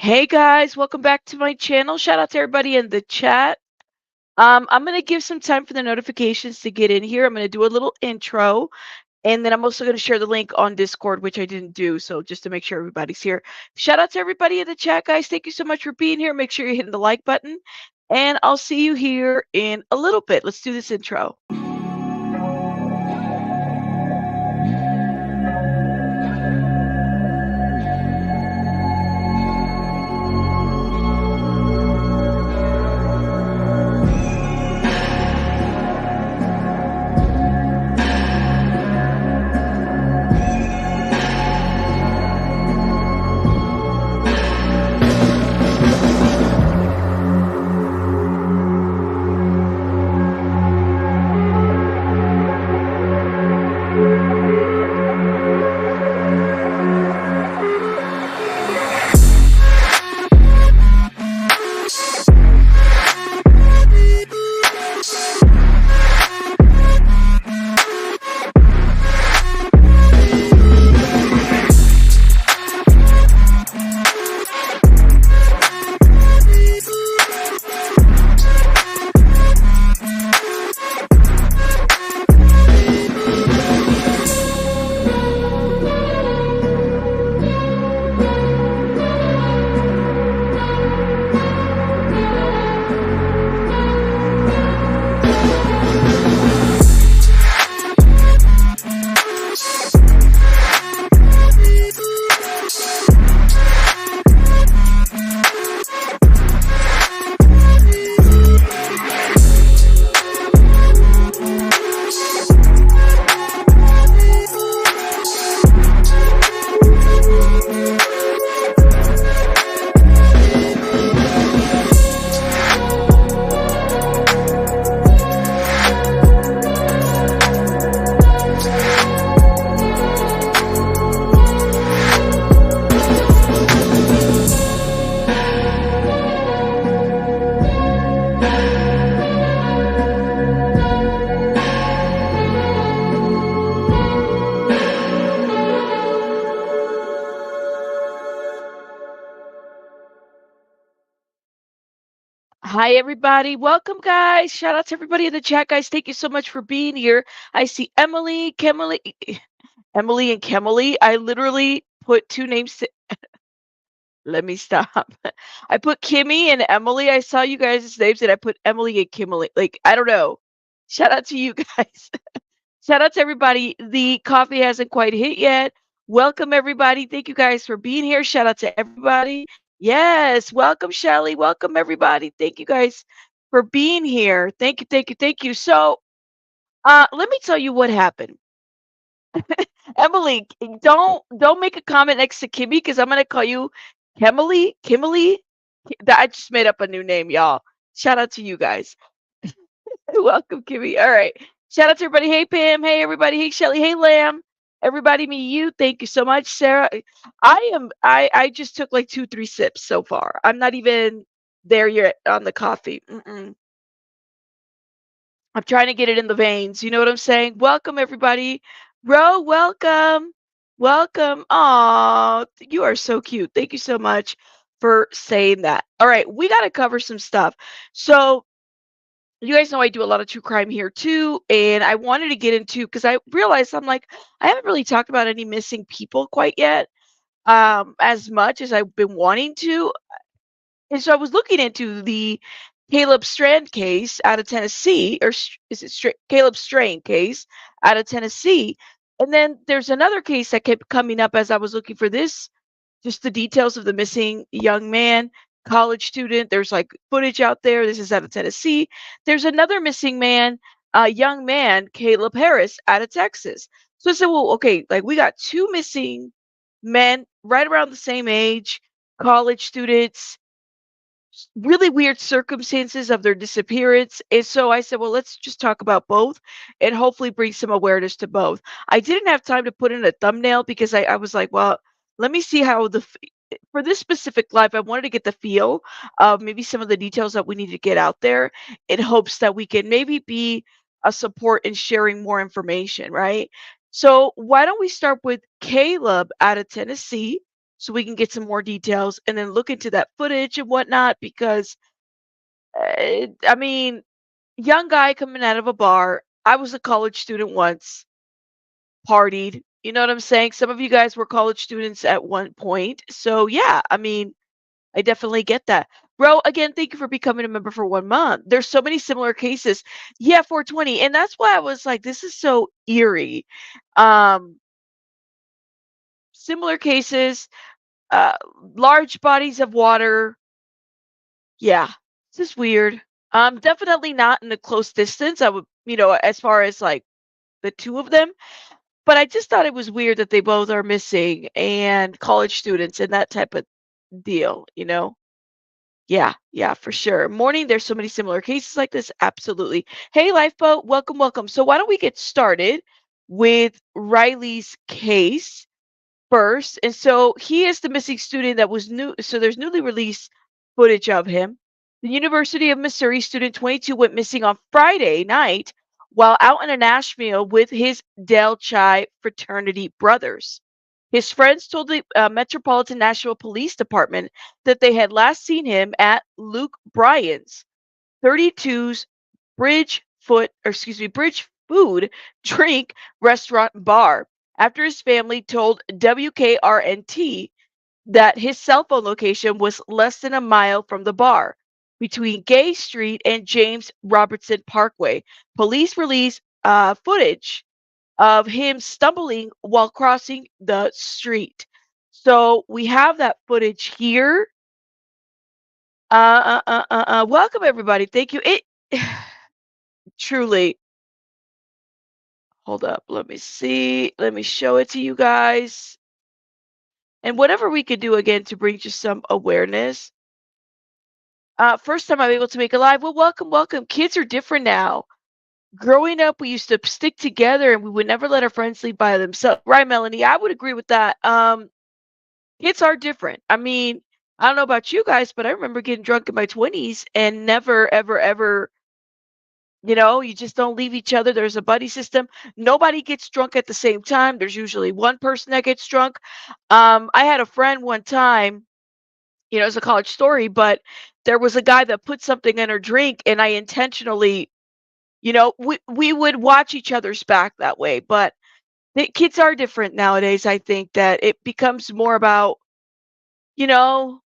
Hey guys, welcome back to my channel. Shout out to everybody in the chat. I'm going to give some time for the notifications to get in here. I'm going to do a little intro, and then I'm also going to share the link on Discord, which I didn't do. So just to make sure everybody's here. Shout out to everybody in the chat, guys. Thank you so much for being here. Make sure you're hitting the like button, and I'll see you here in a little bit. Let's do this intro. Hi, everybody. Welcome, guys. Shout out to everybody in the chat, guys. Thank you so much for being here. I see Emily, Kemily, Emily, and Kemily. I literally put two names. Let me stop. I put Kimmy and Emily. I saw you guys' names and I put Emily and Kimberly. Like, I don't know. Shout out to you guys. Shout out to everybody. The coffee hasn't quite hit yet. Welcome, everybody. Thank you guys for being here. Shout out to everybody. Yes. Welcome, Shelly. Welcome, everybody. Thank you guys for being here. Thank you, thank you, thank you. So, let me tell you what happened. Emily, don't make a comment next to Kimmy because I'm gonna call you Kimberly. Kimberly. I just made up a new name, y'all. Shout out to you guys. Welcome, Kimmy. All right. Shout out to everybody. Hey, Pam. Hey, everybody. Hey, Shelly. Hey, Lamb. Everybody, me, you. Thank you so much, Sarah. I just took like 2, 3 sips so far. I'm not even there yet on the coffee. I'm trying to get it in the veins. You know what I'm saying? Welcome, everybody. Ro, welcome. Welcome. Aw, you are so cute. Thank you so much for saying that. All right, we got to cover some stuff. So, you guys know I do a lot of true crime here too, and I wanted to get into because I realized I'm like, I haven't really talked about any missing people quite yet, as much as I've been wanting to. And so I was looking into the Caleb Strand case out of Tennessee, or is it Caleb Strain case out of Tennessee? And then there's another case that kept coming up as I was looking for this, just the details of the missing young man, college student. There's like footage out there. This is out of Tennessee. There's another missing man, a young man, Caleb Harris, out of Texas. So I said, well, okay, like we got two missing men right around the same age, college students, really weird circumstances of their disappearance. And so I said, well, let's just talk about both and hopefully bring some awareness to both. I didn't have time to put in a thumbnail because I was like, well, let me see how for this specific live, I wanted to get the feel of maybe some of the details that we need to get out there in hopes that we can maybe be a support in sharing more information, right? So why don't we start with Caleb out of Tennessee? so we can get some more details and then look into that footage and whatnot because, I mean, young guy coming out of a bar. I was a college student once, partied. You know what I'm saying? Some of you guys were college students at one point. So, yeah, I mean, I definitely get that. Bro, again, thank you for becoming a member for 1 month. There's so many similar cases. Yeah, 420. And that's why I was like, this is so eerie. Um, Similar cases, uh, large bodies of water. Yeah, this is weird. Definitely not in a close distance. I would, as far as like the two of them, but I just thought it was weird that they both are missing and college students and that type of deal. Yeah, yeah, for sure. Morning, there's so many similar cases like this. Absolutely. Hey, Lifeboat, welcome, welcome. So why don't we get started with Riley's case first? And so he is the missing student that was new. So there's newly released footage of him. The University of Missouri student 22 went missing on Friday night while out in a Nashville with his Del Chi fraternity brothers. His friends told the Metropolitan Nashville Police Department that they had last seen him at Luke Bryan's 32's Bridge Food Drink Restaurant and Bar after his family told WKRNT that his cell phone location was less than a mile from the bar between Gay Street and James Robertson Parkway. Police released footage of him stumbling while crossing the street. So we have that footage here. Welcome everybody. Thank you. It truly. Hold up. Let me see. Let me show it to you guys. And whatever we could do again to bring just some awareness. First time I'm able to make a live. Well, welcome, welcome. Kids are different now. Growing up, we used to stick together and we would never let our friends leave by themselves. Right, Melanie? I would agree with that. Kids are different. I mean, I don't know about you guys, but I remember getting drunk in my 20s and never, ever, ever, you just don't leave each other. There's a buddy system. Nobody gets drunk at the same time. There's usually one person that gets drunk. I had a friend one time, it's a college story, but there was a guy that put something in her drink and I intentionally, we would watch each other's back that way. But the kids are different nowadays. I think that it becomes more about you know,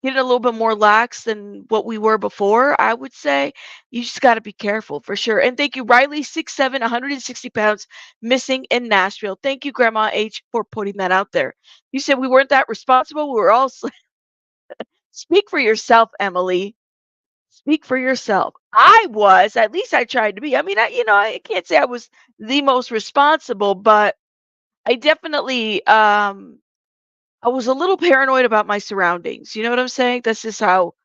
getting a little bit more lax than what we were before, I would say. You just got to be careful for sure. And thank you, Riley, 6'7", 160 pounds, missing in Nashville. Thank you, Grandma H, for putting that out there. You said we weren't that responsible. We were all. Speak for yourself, Emily. Speak for yourself. I was, at least I tried to be. I mean, I can't say I was the most responsible, but I definitely I was a little paranoid about my surroundings. You know what I'm saying? That's just how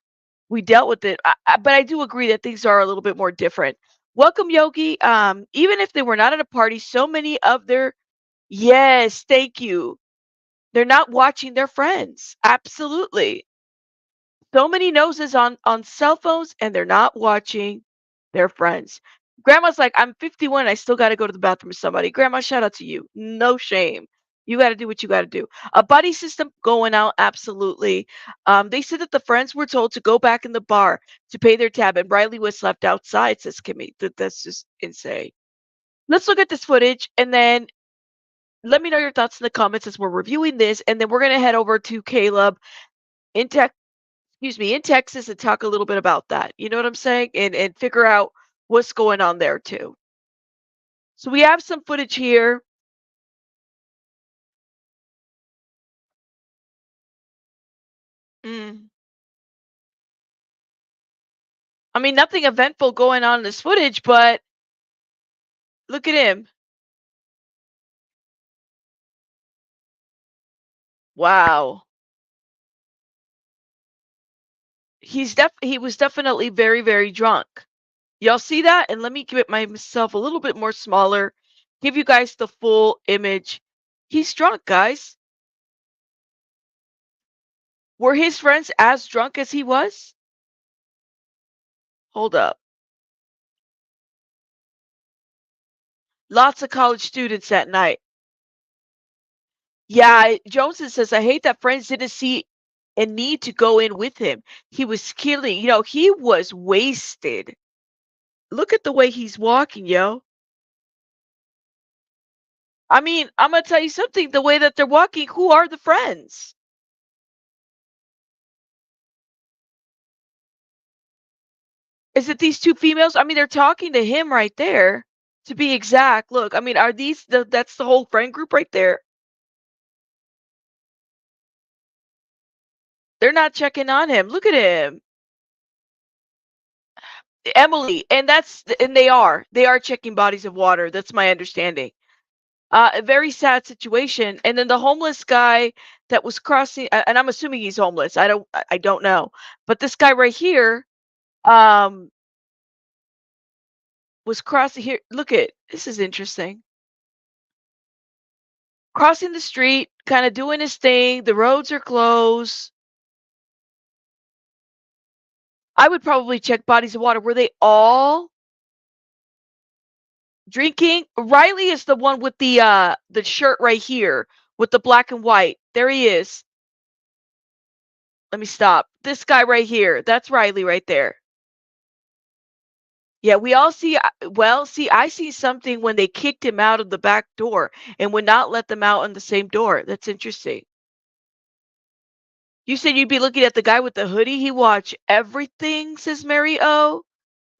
we dealt with it. But I do agree that things are a little bit more different. Welcome, Yogi. Even if they were not at a party, so many of their yes, thank you. They're not watching their friends. Absolutely. So many noses on cell phones, and they're not watching their friends. Grandma's like, I'm 51. I still got to go to the bathroom with somebody. Grandma, shout out to you. No shame. You got to do what you got to do. A buddy system going out, absolutely. They said that the friends were told to go back in the bar to pay their tab, and Riley was left outside. Says Kimmy. That's just insane. Let's look at this footage, and then let me know your thoughts in the comments as we're reviewing this, and then we're gonna head over to Caleb in in Texas and talk a little bit about that. You know what I'm saying? And figure out what's going on there too. So we have some footage here. Mm. I mean, nothing eventful going on in this footage, but look at him. Wow. He was definitely very, very drunk. Y'all see that? And let me give it myself a little bit more smaller, give you guys the full image. He's drunk, guys. Were his friends as drunk as he was? Hold up. Lots of college students that night. Yeah, Johnson says, I hate that friends didn't see a need to go in with him. He was killing, he was wasted. Look at the way he's walking, yo. I mean, I'm going to tell you something. The way that they're walking, who are the friends? Is it these two females? I mean, they're talking to him right there, to be exact. Look, I mean, are these, that's the whole friend group right there? They're not checking on him. Look at him. Emily, and they are checking bodies of water. That's my understanding. A very sad situation. And then the homeless guy that was crossing, and I'm assuming he's homeless. I don't know, but this guy right here, um, was crossing here. Look at this is interesting. Crossing the street, kind of doing his thing. The roads are closed. I would probably check bodies of water. Were they all drinking? Riley is the one with the shirt right here with the black and white. There he is. Let me stop. This guy right here. That's Riley right there. Yeah, we all see. Well, see, I see something when they kicked him out of the back door and would not let them out on the same door. That's interesting. You said you'd be looking at the guy with the hoodie. He watched everything, says Mary O.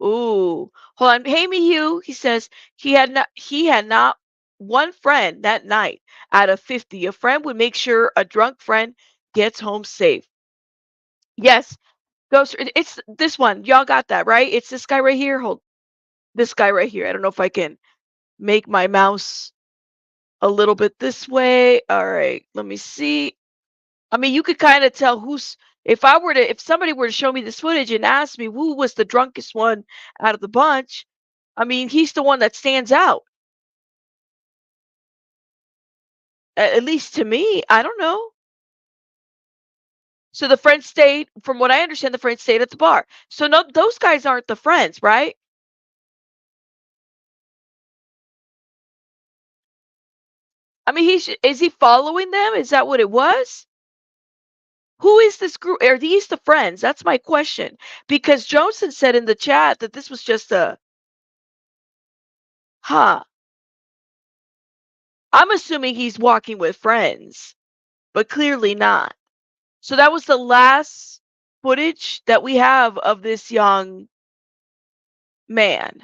Ooh, hold on. Hey, me, Hugh. He says he had not one friend that night out of 50. A friend would make sure a drunk friend gets home safe. Yes, Ghost. It's this one. Y'all got that right? It's this guy right here. Hold this guy right here. I don't know if I can make my mouse a little bit this way. All right, let me see. I mean, you could kind of tell who's if somebody were to show me this footage and ask me who was the drunkest one out of the bunch, I mean, he's the one that stands out. At least to me, I don't know. So the friends stayed, from what I understand, the friends stayed at the bar. So no, those guys aren't the friends, right? I mean, is he following them? Is that what it was? Who is this group? Are these the friends? That's my question. Because Johnson said in the chat that this was just a, huh. I'm assuming he's walking with friends, but clearly not. So that was the last footage that we have of this young man.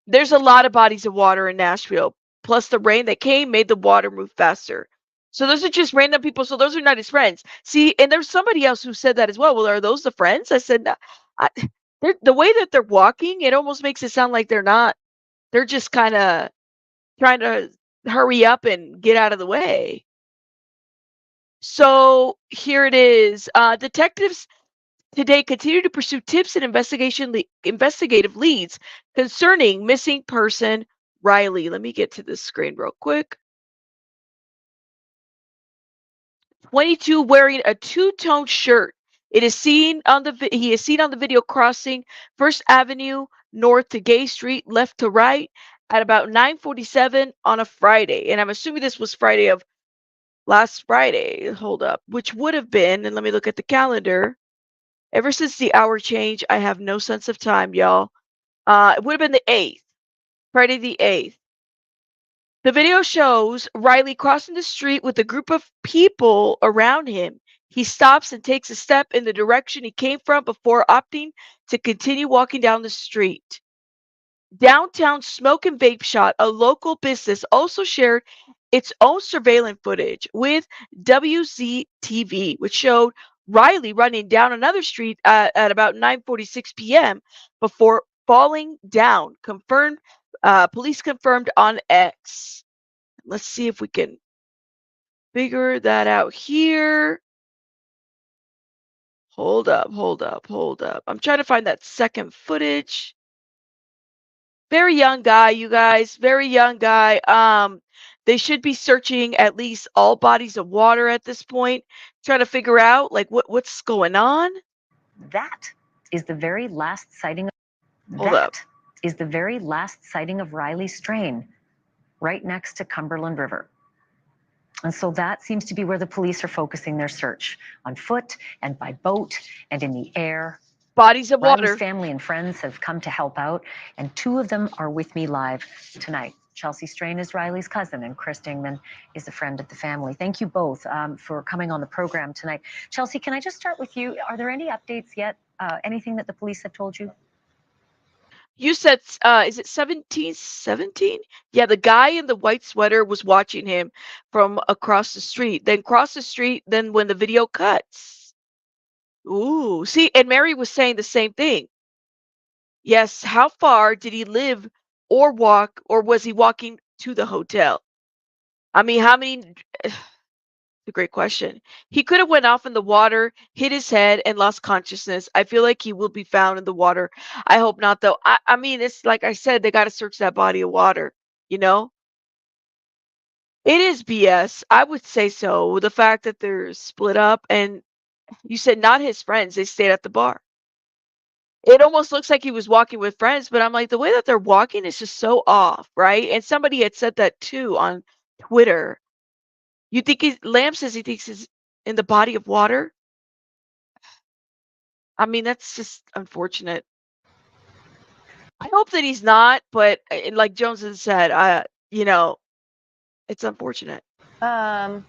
There's a lot of bodies of water in Nashville. Plus, the rain that came made the water move faster. So those are just random people. So those are not his friends. See, and there's somebody else who said that as well. Well, are those the friends? I said, no, I, the way that they're walking, it almost makes it sound like they're not. They're just kind of trying to hurry up and get out of the way. So here it is. Detectives today continue to pursue tips and investigative leads concerning missing person Riley. Let me get to this screen real quick. 22 wearing a two-tone shirt. He is seen on the video crossing First Avenue north to Gay Street, left to right at about 9:47 on a Friday. And I'm assuming this was Friday of last Friday. Hold up, which would have been, and let me look at the calendar. Ever since the hour change, I have no sense of time, y'all. It would have been the 8th, Friday the 8th. The video shows Riley crossing the street with a group of people around him. He stops and takes a step in the direction he came from before opting to continue walking down the street. Downtown Smoke and Vape Shot, a local business, also shared its own surveillance footage with WZTV, which showed Riley running down another street at about 9:46 p.m. before falling down. Police confirmed on X. Let's see if we can figure that out here. Hold up, hold up, hold up. I'm trying to find that second footage. Very young guy, you guys. Very young guy. They should be searching at least all bodies of water at this point, trying to figure out like what's going on. That is the very last sighting. Hold up. That is the very last sighting of Riley Strain. right next to Cumberland River. And so that seems to be where the police are focusing their search, on foot and by boat and in the air. Bodies of Riley's water. family and friends have come to help out, and two of them are with me live tonight. Chelsea Strain is Riley's cousin, and Chris Dingman is a friend of the family. Thank you both for coming on the program tonight. Chelsea, can I just start with you? Are there any updates yet? Anything that the police have told you? You said, is it 1717? Yeah, the guy in the white sweater was watching him from across the street. Then cross the street, then when the video cuts. Ooh, see, and Mary was saying the same thing. Yes, how far did he live or walk, or was he walking to the hotel? I mean, how many? A great question. He could have went off in the water, hit his head, and lost consciousness. I feel like he will be found in the water. I hope not, though. I mean, it's like I said, they got to search that body of water. You know, it is BS. I would say so. The fact that they're split up, and you said not his friends. They stayed at the bar. It almost looks like he was walking with friends, but I'm like, the way that they're walking is just so off, right? And somebody had said that too on Twitter. You think Lamb says he thinks he's in the body of water? I mean, that's just unfortunate. I hope that he's not, but like Jones has said, you know, it's unfortunate. Um,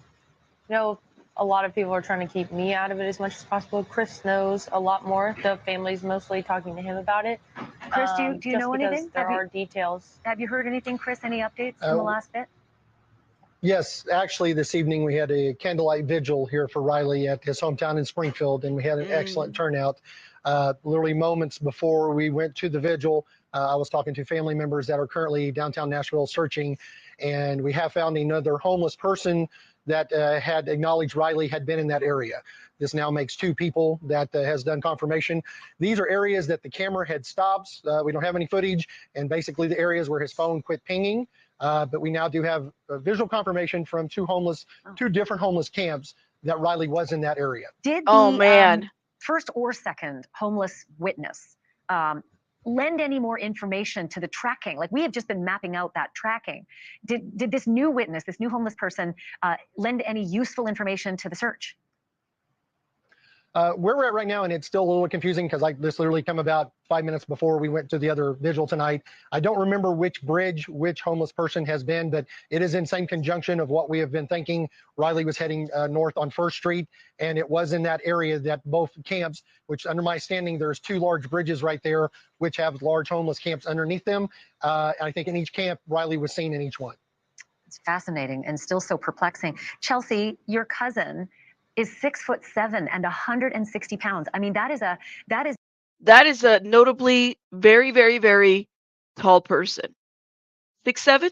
you know, a lot of people are trying to keep me out of it as much as possible. Chris knows a lot more. The family's mostly talking to him about it. Chris, do you just know because anything? there are details. Have you heard anything, Chris? Any updates from the last bit? Yes, actually, this evening we had a candlelight vigil here for Riley at his hometown in Springfield, and we had an excellent turnout. Literally moments before we went to the vigil, I was talking to family members that are currently downtown Nashville searching, and we have found another homeless person that had acknowledged Riley had been in that area. This now makes two people that has done confirmation. These are areas that the camera had stopped. We don't have any footage, and basically the areas where his phone quit pinging. But we now do have visual confirmation from two different homeless camps that Riley was in that area. Did Oh the man, first or second homeless witness lend any more information to the tracking? Like, we have just been mapping out that tracking. Did this new witness, this new homeless person, lend any useful information to the search? Where we're at right now, and it's still a little confusing because this literally come about 5 minutes before we went to the other vigil tonight. I don't remember which bridge which homeless person has been, but it is in same conjunction of what we have been thinking. Riley was heading north on First Street, and it was in that area that both camps, which under my standing, there's two large bridges right there, which have large homeless camps underneath them. I think in each camp, Riley was seen in each one. It's fascinating and still so perplexing. Chelsea, your cousin is 6'7" and 160 pounds. I mean, that is a notably very, very, very tall person. 6'7"?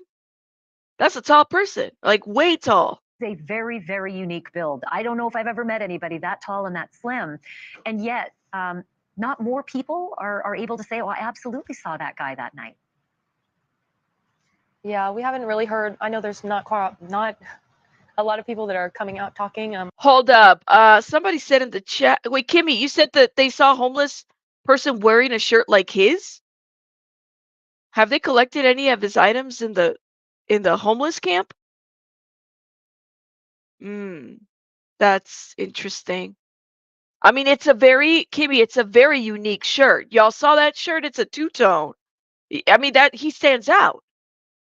That's a tall person, like way tall. a very, very unique build. I don't know if I've ever met anybody that tall and that slim. And yet, not more people are able to say, oh, I absolutely saw that guy that night. Yeah, we haven't really heard. I know there's not a lot of people that are coming out talking. Hold up. Somebody said in the chat. Wait, Kimmy, you said that they saw a homeless person wearing a shirt like his? Have they collected any of his items in the homeless camp? That's interesting. I mean, Kimmy, it's a very unique shirt. Y'all saw that shirt? It's a two-tone. I mean, that he stands out.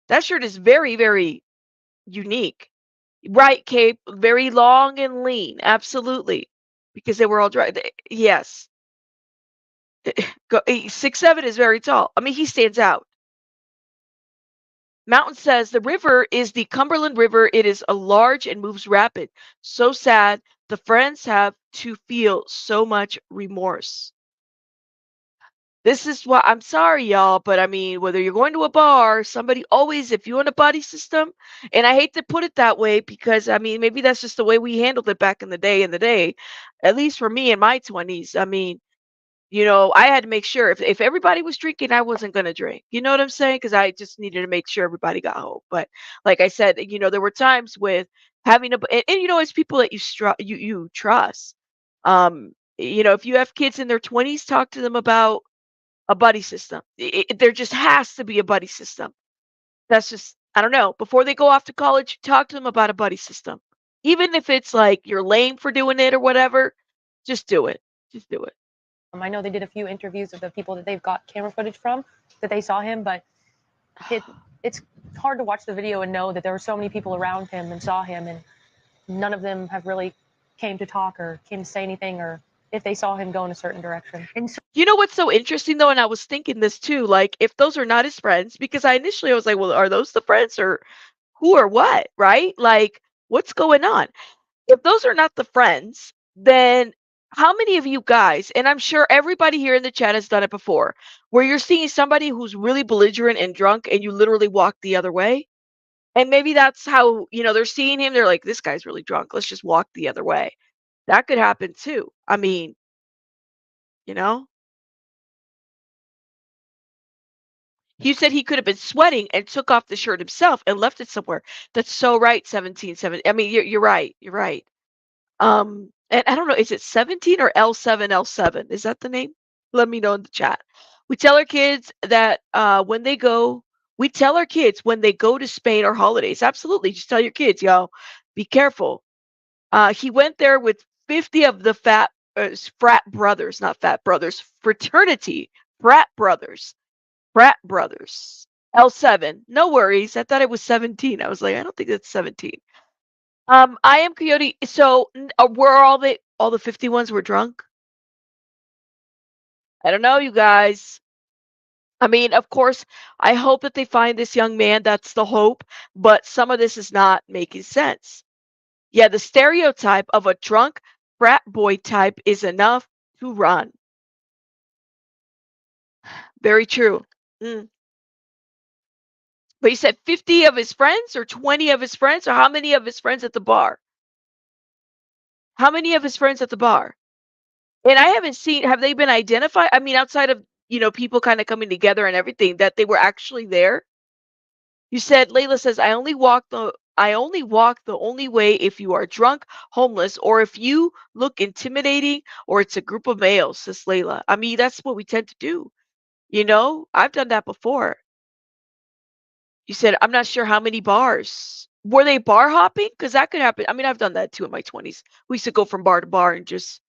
That shirt is very, very unique. Right, Cape, very long and lean. Absolutely. Because they were all dry. Yes. 6'7" is very tall. I mean, he stands out. Mountain says the river is the Cumberland River. It is a large and moves rapid. So sad. The friends have to feel so much remorse. This is why I'm sorry, y'all, but I mean, whether you're going to a bar, somebody always, if you're in a buddy system, and I hate to put it that way because I mean, maybe that's just the way we handled it back in the day, at least for me in my 20s. I mean, I had to make sure if everybody was drinking, I wasn't going to drink. You know what I'm saying? Because I just needed to make sure everybody got home. But like I said, there were times with having it's people that you trust. If you have kids in their 20s, talk to them about a buddy system. There just has to be a buddy system. That's just I don't know, before they go off to college, talk to them about a buddy system. Even if it's like you're lame for doing it or whatever, just do it. Just do it. I know they did a few interviews of the people that they've got camera footage from that they saw him, but it's hard to watch the video and know that there were so many people around him and saw him, and none of them have really came to talk or came to say anything, or if they saw him go in a certain direction. And so, You know what's so interesting though, and I was thinking this too, like if those are not his friends, because I initially was like, well, are those the friends or who or what, right? Like, what's going on? If those are not the friends, then how many of you guys, and I'm sure everybody here in the chat has done it before, where you're seeing somebody who's really belligerent and drunk and you literally walk the other way? And maybe that's how, they're seeing him. They're like, this guy's really drunk. Let's just walk the other way. That could happen too. I mean, you know? You said he could have been sweating and took off the shirt himself and left it somewhere. That's so right, 1770. I mean, you're right. You're right. And I don't know, is it 17 or L7L7? Is that the name? Let me know in the chat. We tell our kids that we tell our kids when they go to Spain or holidays. Absolutely. Just tell your kids, yo, be careful. He went there with 50 of the frat brothers, not fat brothers, fraternity, frat brothers. Frat Brothers. L7. No worries. I thought it was 17. I was like, I don't think that's 17. I am Coyote. So were all the 50 ones were drunk? I don't know, you guys. I mean, of course, I hope that they find this young man. That's the hope. But some of this is not making sense. Yeah, the stereotype of a drunk frat boy type is enough to run. Very true. Mm. But you said 50 of his friends or 20 of his friends, or how many of his friends at the bar? How many of his friends at the bar? And I haven't seen, have they been identified? I mean, outside of, people kind of coming together and everything, that they were actually there. You said, Layla says, I only walk the only way if you are drunk, homeless, or if you look intimidating, or it's a group of males, says Layla. I mean, that's what we tend to do. I've done that before. You said, I'm not sure how many bars. Were they bar hopping? Because that could happen. I mean, I've done that too in my 20s. We used to go from bar to bar and just,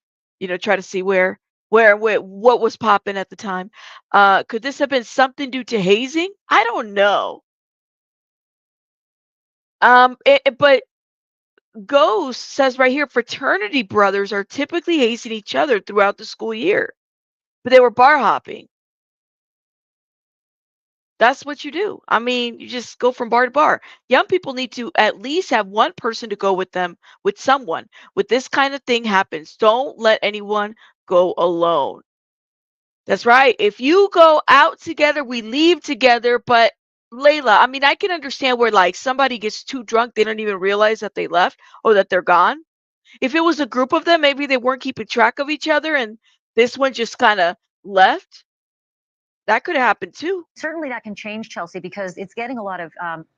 try to see what was popping at the time. Could this have been something due to hazing? I don't know. But Ghost says right here, fraternity brothers are typically hazing each other throughout the school year. But they were bar hopping. That's what you do. I mean, you just go from bar to bar. Young people need to at least have one person to go with them, with someone. With this kind of thing happens, don't let anyone go alone. That's right. If you go out together, we leave together. But Layla, I mean, I can understand where like somebody gets too drunk, they don't even realize that they left or that they're gone. If it was a group of them, maybe they weren't keeping track of each other and this one just kind of left. That could happen too. certainly that can change, Chelsea, because it's getting a lot of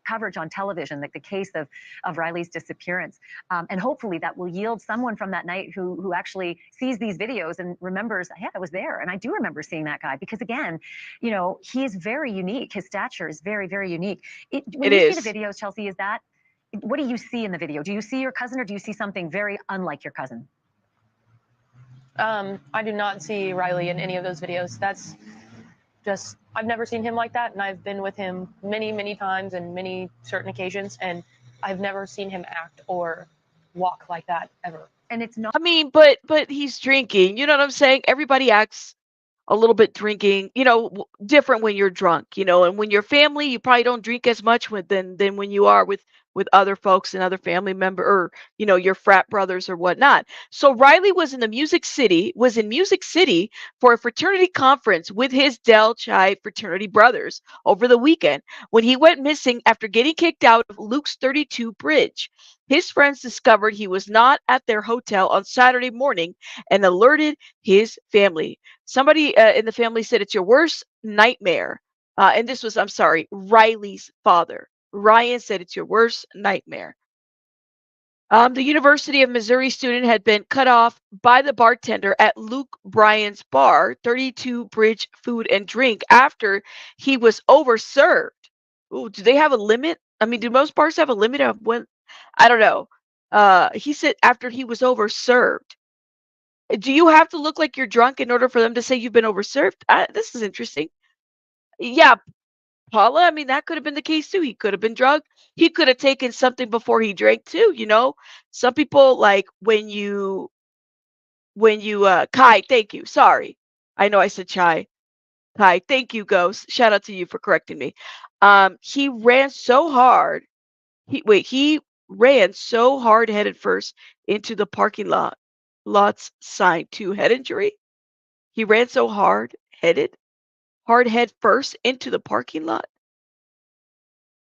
coverage on television, like the case of Riley's disappearance. And hopefully that will yield someone from that night who actually sees these videos and remembers, yeah, I was there. And I do remember seeing that guy because, again, he is very unique. His stature is very, very unique. When you see the videos, Chelsea, what do you see in the video? Do you see your cousin or do you see something very unlike your cousin? I do not see Riley in any of those videos. That's just, I've never seen him like that, and I've been with him many, many times and many certain occasions, and I've never seen him act or walk like that ever. And it's not. I mean, but he's drinking. You know what I'm saying? Everybody acts a little bit drinking, different when you're drunk, and when you're family, you probably don't drink as much than when you are with other folks and other family member or, your frat brothers or whatnot. So Riley was in Music City for a fraternity conference with his Del Chi fraternity brothers over the weekend when he went missing after getting kicked out of Luke's 32 bridge. His friends discovered he was not at their hotel on Saturday morning and alerted his family. Somebody in the family said it's your worst nightmare. And this was, I'm sorry, Riley's father. Ryan said it's your worst nightmare. The University of Missouri student had been cut off by the bartender at Luke Bryan's bar, 32 Bridge Food and Drink, after he was overserved. Ooh, do they have a limit I mean, do most bars have a limit of when? I don't know. He said after he was overserved. Do you have to look like you're drunk in order for them to say you've been overserved? This is interesting. Yeah, Paula, I mean, that could have been the case too. He could have been drugged. He could have taken something before he drank too, you know? Some people like Kai, thank you. Sorry. I know I said chai. Kai, thank you, Ghost. Shout out to you for correcting me. He ran so hard. He ran so hard headed first into the parking lot. Lots sign to head injury. He ran so hard head first into the parking lot.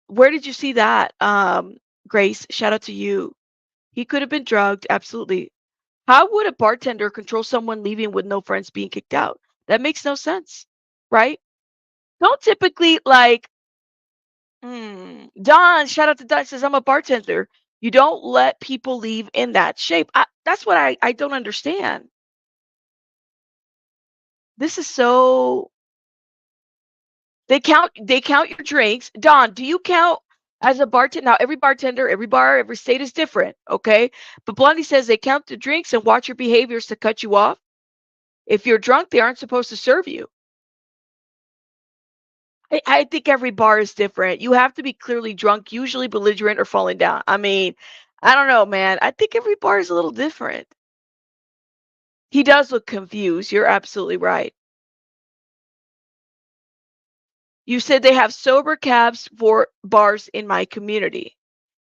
Where did you see that? Grace, shout out to you. He could have been drugged, absolutely. How would a bartender control someone leaving with no friends being kicked out? That makes no sense, right? Don't typically like Don, shout out to Don, says I'm a bartender. You don't let people leave in that shape. That's what I don't understand. This is so they count your drinks. Don, do you count as a bartender? Now every bartender, every bar, every state is different, okay? But Blondie says they count the drinks and watch your behaviors to cut you off. If you're drunk, they aren't supposed to serve you. I think every bar is different. You have to be clearly drunk, usually belligerent or falling down. I mean, I don't know, man. I think every bar is a little different. He does look confused. You're absolutely right. You said they have sober cabs for bars in my community.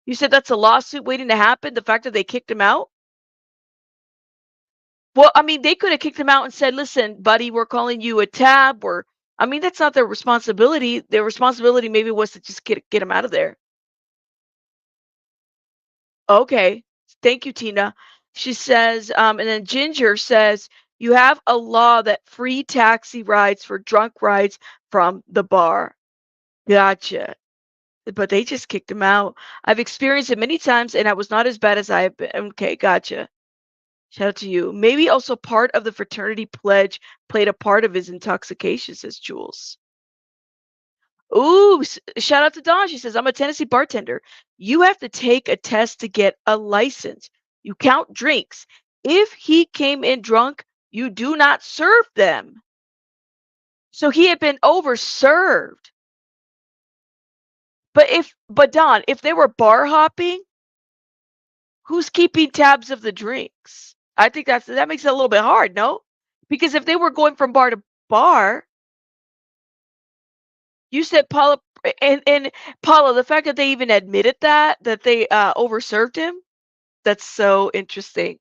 You said that's a lawsuit waiting to happen, the fact that they kicked him out? Well, I mean, they could have kicked him out and said, listen, buddy, we're calling you a tab, or, I mean, that's not their responsibility. Their responsibility maybe was to just get him out of there. Okay. Thank you, Tina. She says, and then Ginger says, you have a law that free taxi rides for drunk rides from the bar. Gotcha. But they just kicked him out. I've experienced it many times, and I was not as bad as I have been. Okay, gotcha. Shout out to you. Maybe also part of the fraternity pledge played a part of his intoxication, says Jules. Ooh, shout out to Dawn. She says, I'm a Tennessee bartender. You have to take a test to get a license. You count drinks. If he came in drunk, you do not serve them. So he had been overserved. But Don, if they were bar hopping, who's keeping tabs of the drinks? I think that makes it a little bit hard, no? Because if they were going from bar to bar, you said Paula and Paula, the fact that they even admitted that they overserved him, that's so interesting.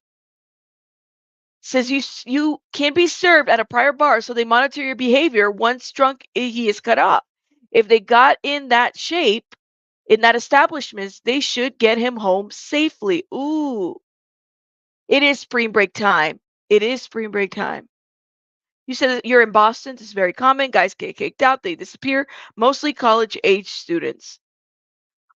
Says you can be served at a prior bar, so they monitor your behavior. Once drunk, he is cut off. If they got in that shape in that establishment, they should get him home safely. Ooh, it is spring break time. It is spring break time. You said that you're in Boston. This is very common. Guys get kicked out. They disappear. Mostly college-age students.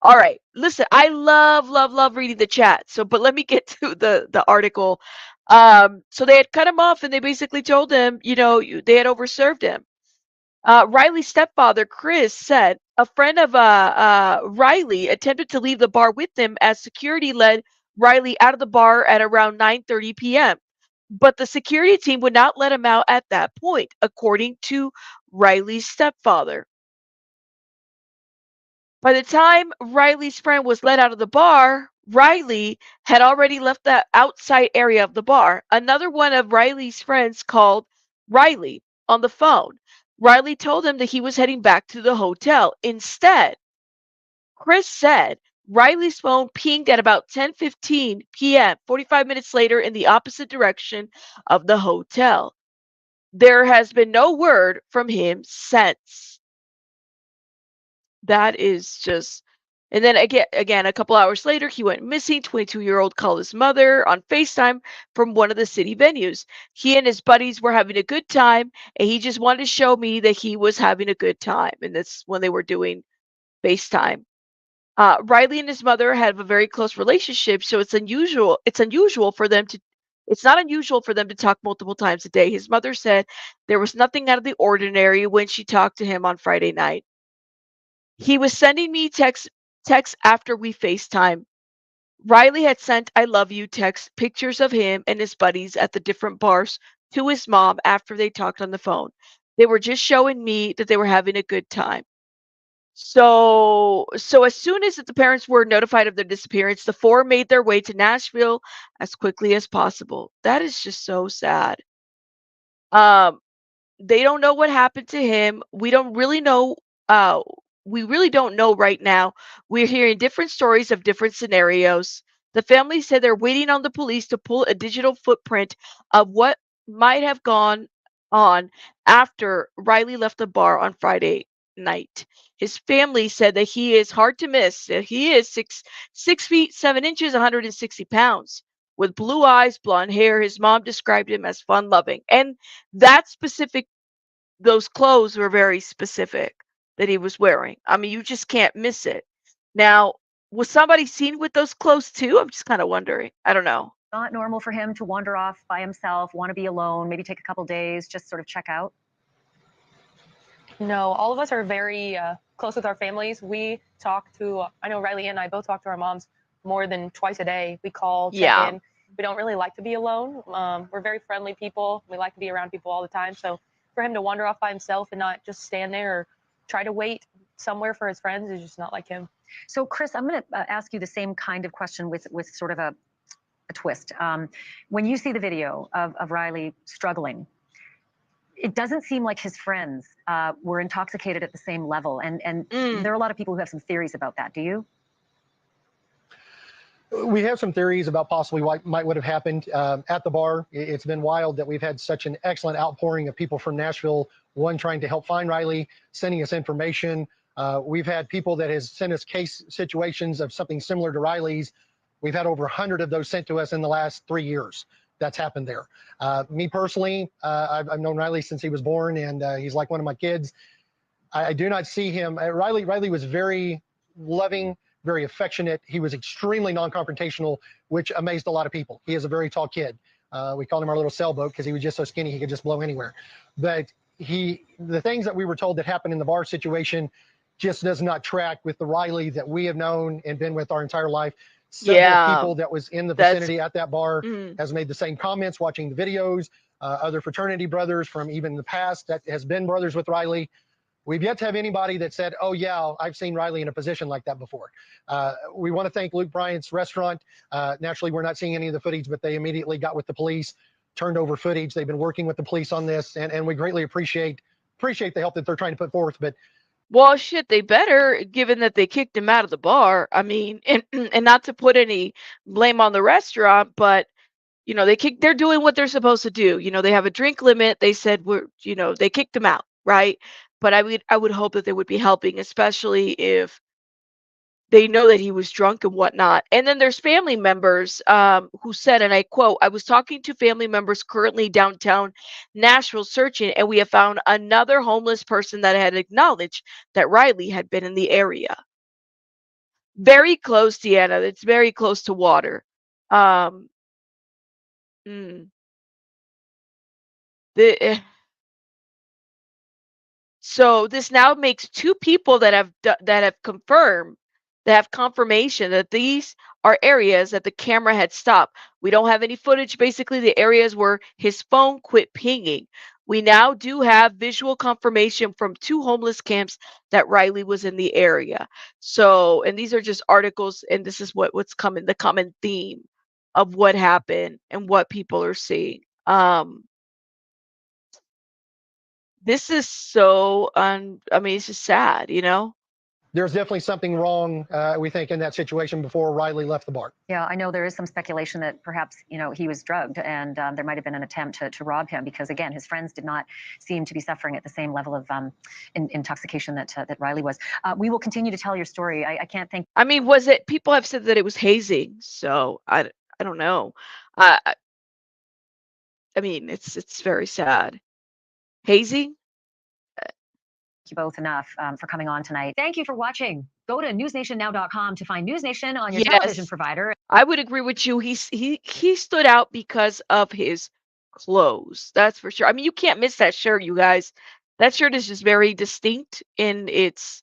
All right. Listen, I love reading the chat. But let me get to the article. So they had cut him off, and they basically told him, they had overserved him. Riley's stepfather, Chris, said a friend of Riley attempted to leave the bar with him as security led Riley out of the bar at around 9:30 p.m. But the security team would not let him out at that point, according to Riley's stepfather. By the time Riley's friend was let out of the bar, Riley had already left the outside area of the bar. Another one of Riley's friends called Riley on the phone. Riley told him that he was heading back to the hotel. Instead, Chris said Riley's phone pinged at about 10:15 p.m., 45 minutes later in the opposite direction of the hotel. There has been no word from him since. That is just. And then again, a couple hours later, he went missing. 22-year-old called his mother on FaceTime from one of the city venues. He and his buddies were having a good time, and he just wanted to show me that he was having a good time. And that's when they were doing FaceTime. Riley and his mother have a very close relationship, so it's unusual for them to. It's not unusual for them to talk multiple times a day. His mother said there was nothing out of the ordinary when she talked to him on Friday night. He was sending me texts text after we FaceTime. Riley had sent I love you text pictures of him and his buddies at the different bars to his mom after they talked on the phone. They were just showing me that they were having a good time. So as soon as the parents were notified of their disappearance, the four made their way to Nashville as quickly as possible. That is just so sad. Um, they don't know what happened to him. We don't really know. Uh, we really don't know right now. We're hearing different stories of different scenarios. The family said they're waiting on the police to pull a digital footprint of what might have gone on after Riley left the bar on Friday night. His family said that he is hard to miss. That he is 6 feet 7 inches, 160 pounds, with blue eyes, blonde hair. His mom described him as fun loving, and that specific those clothes were very specific that he was wearing. I mean, you just can't miss it. Now, was somebody seen with those clothes too? I'm just kind of wondering. I don't know. Not normal for him to wander off by himself, want to be alone, maybe take a couple days, just sort of check out? No, all of us are very close with our families. We talk to, I know Riley and I both talk to our moms more than twice a day. We call, check Yeah. in. We don't really like to be alone. We're very friendly people. We like to be around people all the time. So for him to wander off by himself and not just stand there or try to wait somewhere for his friends is just not like him. So, Chris, I'm going to ask you the same kind of question with sort of a twist. When you see the video of Riley struggling, it doesn't seem like his friends were intoxicated at the same level. And there are a lot of people who have some theories about that. Do you? We have some theories about possibly what would have happened at the bar. It's been wild that we've had such an excellent outpouring of people from Nashville, one trying to help find Riley, sending us information. We've had people that has sent us case situations of something similar to Riley's. We've had over 100 of those sent to us in the last 3 years. That's happened there. Me personally, I've known Riley since he was born, and he's like one of my kids. I do not see him. Riley was very loving, very affectionate. He was extremely non-confrontational, which amazed a lot of people. He is a very tall kid. We called him our little sailboat because he was just so skinny he could just blow anywhere. But the things that we were told that happened in the bar situation just does not track with the Riley that we have known and been with our entire life. Several people that was in the vicinity at that bar has made the same comments watching the videos. Other fraternity brothers from even the past that has been brothers with Riley. We've yet to have anybody that said, oh, yeah, I've seen Riley in a position like that before. We want to thank Luke Bryant's restaurant. Naturally, we're not seeing any of the footage, but they immediately got with the police, turned over footage. They've been working with the police on this, and we greatly appreciate the help that they're trying to put forth. But well, shit, they better, given that they kicked him out of the bar. I mean, and not to put any blame on the restaurant, but they're doing what they're supposed to do. They have a drink limit. They said they kicked him out, right? But I would hope that they would be helping, especially if they know that he was drunk and whatnot. And then there's family members who said, and I quote, I was talking to family members currently downtown Nashville searching, and we have found another homeless person that had acknowledged that Riley had been in the area. Very close, Deanna. It's very close to water. Um, mm, the, eh, So this now makes two people that have confirmed, that have confirmation that these are areas that the camera had stopped. We don't have any footage. Basically, the areas where his phone quit pinging. We now do have visual confirmation from two homeless camps that Riley was in the area. So, and these are just articles, and this is what's coming, the common theme of what happened and what people are seeing. This is so I mean, it's just sad, there's definitely something wrong, we think, in that situation before Riley left the bar. Yeah, I know there is some speculation that perhaps, he was drugged and there might have been an attempt to rob him because, again, his friends did not seem to be suffering at the same level of intoxication that Riley was. We will continue to tell your story. I can't think. I mean, people have said that it was hazing, so I don't know. I mean, it's very sad. Hazing? Thank you both enough for coming on tonight. Thank you for watching. Go to newsnationnow.com to find News Nation on your television provider. I would agree with you. He stood out because of his clothes. That's for sure. I mean, you can't miss that shirt, you guys. That shirt is just very distinct in its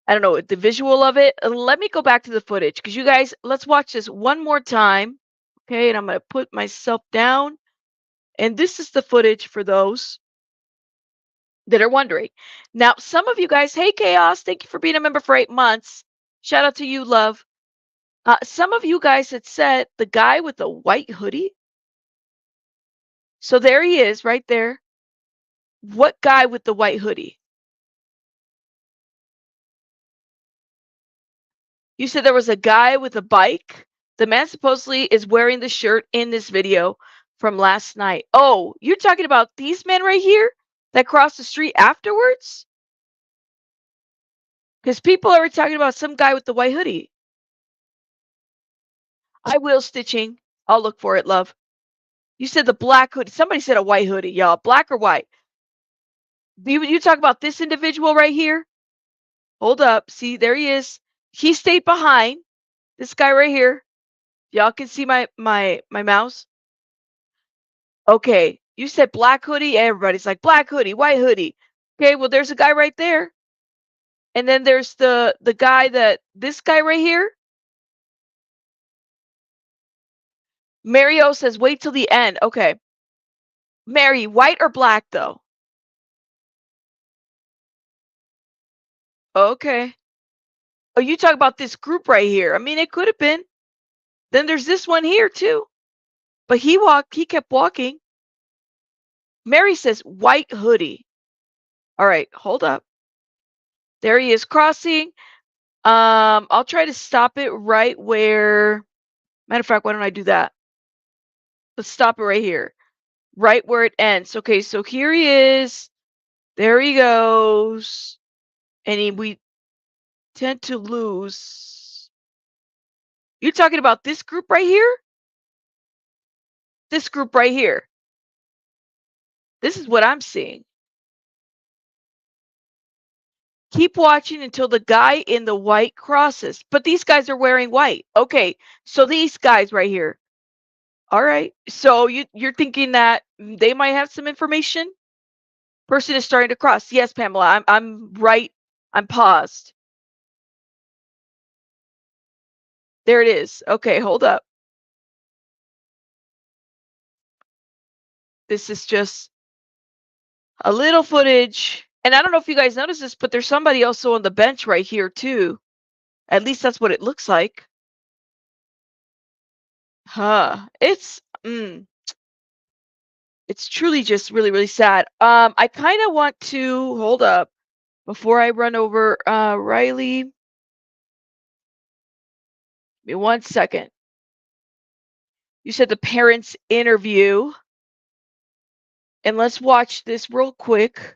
I don't know, the visual of it. Let me go back to the footage because you guys, let's watch this one more time. Okay, and I'm going to put myself down. And this is the footage for those that are wondering. Now, some of you guys, hey, Chaos, thank you for being a member for 8 months. Shout out to you, love. Some of you guys had said the guy with the white hoodie. So there he is right there. What guy with the white hoodie? You said there was a guy with a bike. The man supposedly is wearing the shirt in this video from last night. Oh, you're talking about these men right here that crossed the street afterwards? Because people are talking about some guy with the white hoodie. I will, Stitching. I'll look for it, love. You said the black hoodie. Somebody said a white hoodie, y'all. Black or white? You talk about this individual right here? Hold up. See, there he is. He stayed behind. This guy right here. Y'all can see my mouse? Okay. You said black hoodie. Everybody's like black hoodie, white hoodie. Okay, well, there's a guy right there. And then there's the guy this guy right here. Mario says, wait till the end. Okay. Mary, white or black, though? Okay. Oh, you talk about this group right here. I mean, it could have been. Then there's this one here, too. But he kept walking. Mary says, white hoodie. All right, hold up. There he is crossing. I'll try to stop it right where, matter of fact, why don't I do that? Let's stop it right here. Right where it ends. Okay, so here he is. There he goes. And we tend to lose. You're talking about this group right here? This group right here. This is what I'm seeing. Keep watching until the guy in the white crosses. But these guys are wearing white. Okay, so these guys right here. All right. So you're thinking that they might have some information? Person is starting to cross. Yes, Pamela, I'm right. I'm paused. There it is. Okay, hold up. This is just a little footage. And I don't know if you guys noticed this, but there's somebody also on the bench right here too. At least that's what it looks like. It's truly just really, really sad. I kind of want to hold up before I run over Riley. Give me 1 second. You said the parents interview. And let's watch this real quick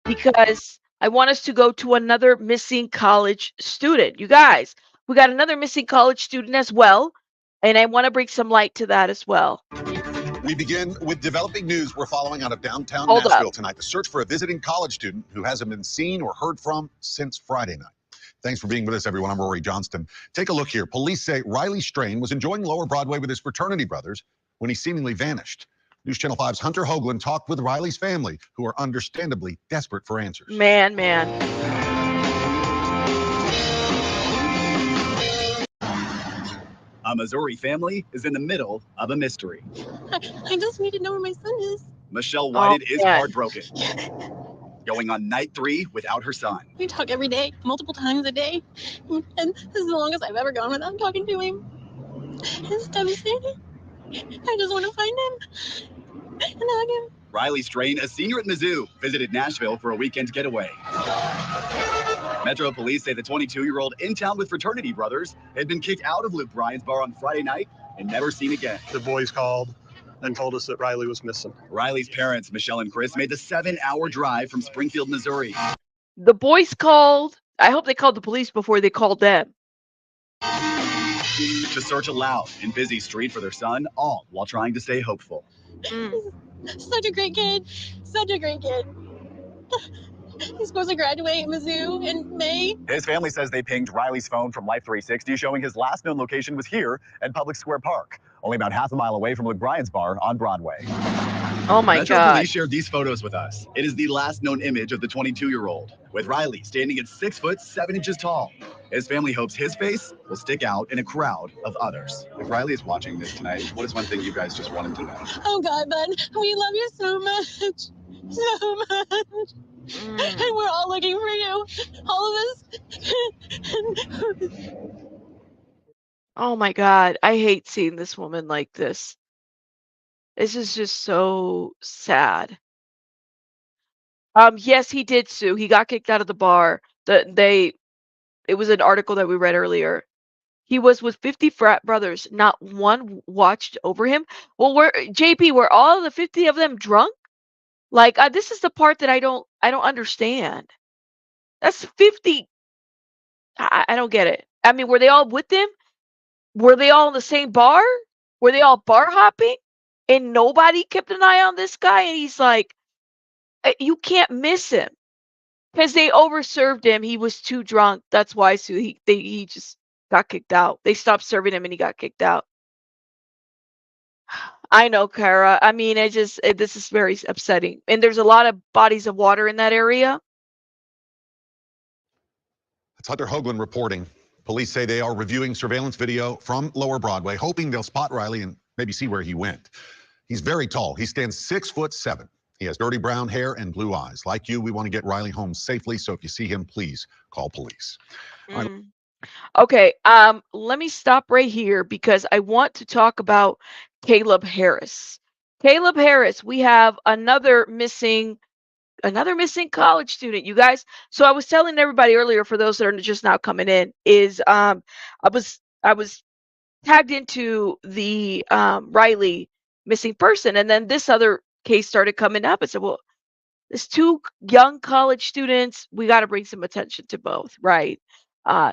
because I want us to go to another missing college student. You guys, we got another missing college student as well. And I want to bring some light to that as well. We begin with developing news we're following out of downtown Hold Nashville up. tonight. The search for a visiting college student who hasn't been seen or heard from since Friday night. Thanks for being with us, everyone. I'm Rory Johnston. Take a look here. Police say Riley Strain was enjoying Lower Broadway with his fraternity brothers when he seemingly vanished. News Channel 5's Hunter Hoagland talked with Riley's family, who are understandably desperate for answers. Man. A Missouri family is in the middle of a mystery. I just need to know where my son is. Michelle Whited is man. heartbroken. Going on night 3 without her son. We talk every day, multiple times a day. And this is the longest I've ever gone without talking to him. It's devastating. I just want to find him and hug him. Riley Strain, a senior at Mizzou, visited Nashville for a weekend getaway. Metro police say the 22-year-old in town with fraternity brothers had been kicked out of Luke Bryan's bar on Friday night and never seen again. The boys called and told us that Riley was missing. Riley's parents, Michelle and Chris, made the 7-hour drive from Springfield, Missouri. The boys called. I hope they called the police before they called them. To search a loud and busy street for their son, all while trying to stay hopeful. Such a great kid. Such a great kid. He's supposed to graduate at Mizzou in May. His family says they pinged Riley's phone from Life 360, showing his last known location was here at Public Square Park, only about half a mile away from Luke Bryan's bar on Broadway. Oh my Metro God. Police shared these photos with us. It is the last known image of the 22-year-old, with Riley standing at 6 foot 7 inches tall. His family hopes his face will stick out in a crowd of others. If Riley is watching this tonight, what is one thing you guys just wanted to know? Oh God, bud, we love you so much, so much, and we're all looking for you, all of us. Oh my God. I hate seeing this woman like this. This is just so sad. Yes, he did sue. He got kicked out of the bar. It was an article that we read earlier. He was with 50 frat brothers. Not one watched over him. Well, JP, were all the 50 of them drunk? Like, this is the part that I don't understand. That's 50. I don't get it. I mean, were they all with him? Were they all in the same bar? Were they all bar hopping? And nobody kept an eye on this guy? And he's like, you can't miss him. Because they overserved him. He was too drunk. That's why so he just got kicked out. They stopped serving him and he got kicked out. I know, Kara. I mean, this is very upsetting. And there's a lot of bodies of water in that area. That's Hunter Hoagland reporting. Police say they are reviewing surveillance video from Lower Broadway, hoping they'll spot Riley and maybe see where he went. He's very tall. He stands 6 foot 7. He has dirty brown hair and blue eyes. Like you, we want to get Riley home safely. So if you see him, please call police. Okay, let me stop right here because I want to talk about Caleb Harris. Caleb Harris, we have another missing college student, you guys. So I was telling everybody earlier, for those that are just now coming in, is I was tagged into the Riley missing person, and then this other case started coming up. I said, well, there's two young college students. We got to bring some attention to both, right?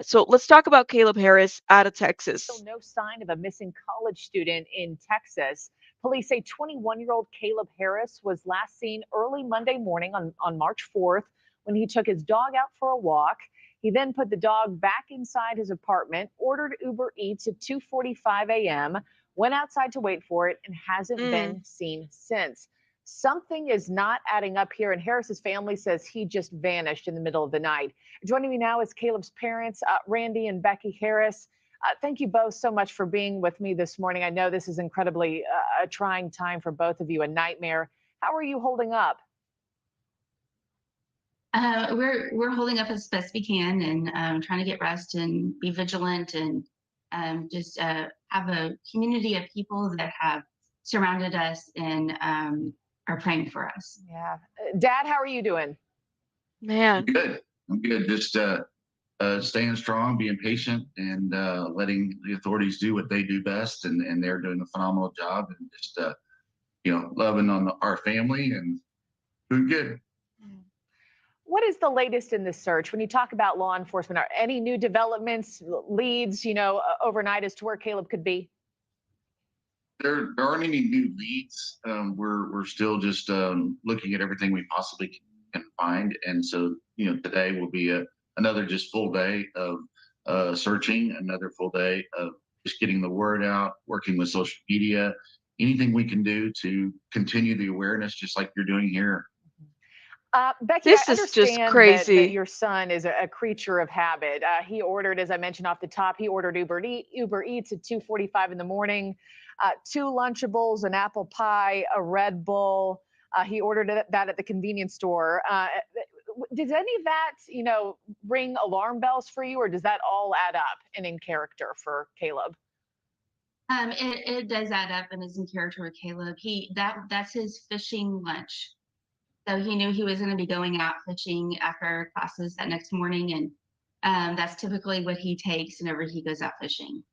So let's talk about Caleb Harris out of Texas. Still no sign of a missing college student in Texas. Police say 21-year-old Caleb Harris was last seen early Monday morning on March 4th when he took his dog out for a walk. He then put the dog back inside his apartment, ordered Uber Eats at 2:45 a.m., went outside to wait for it, and hasn't been seen since. Something is not adding up here, and Harris's family says he just vanished in the middle of the night. Joining me now is Caleb's parents, Randy and Becky Harris. Thank you both so much for being with me this morning. I know this is incredibly a trying time for both of you, a nightmare. How are you holding up? We're holding up as best we can and trying to get rest and be vigilant and just have a community of people that have surrounded us and are praying for us. Yeah. Dad, how are you doing? Man. I'm good. Just staying strong, being patient, and letting the authorities do what they do best, and they're doing a phenomenal job, and just loving on our family and doing good. What is the latest in this search? When you talk about law enforcement, are any new developments, leads, overnight as to where Caleb could be? There aren't any new leads. We're still just looking at everything we possibly can find, and so today will be another just full day of searching, another full day of just getting the word out, working with social media, anything we can do to continue the awareness, just like you're doing here. Becky, This I is understand just crazy. that your son is a creature of habit. He ordered, as I mentioned off the top, he ordered Uber Eats at 2:45 in the morning, 2 Lunchables, an apple pie, a Red Bull. He ordered that at the convenience store. Does any of that, ring alarm bells for you, or does that all add up and in character for Caleb? It does add up and is in character with Caleb. That's his fishing lunch. So he knew he was going to be going out fishing after classes that next morning, and that's typically what he takes whenever he goes out fishing.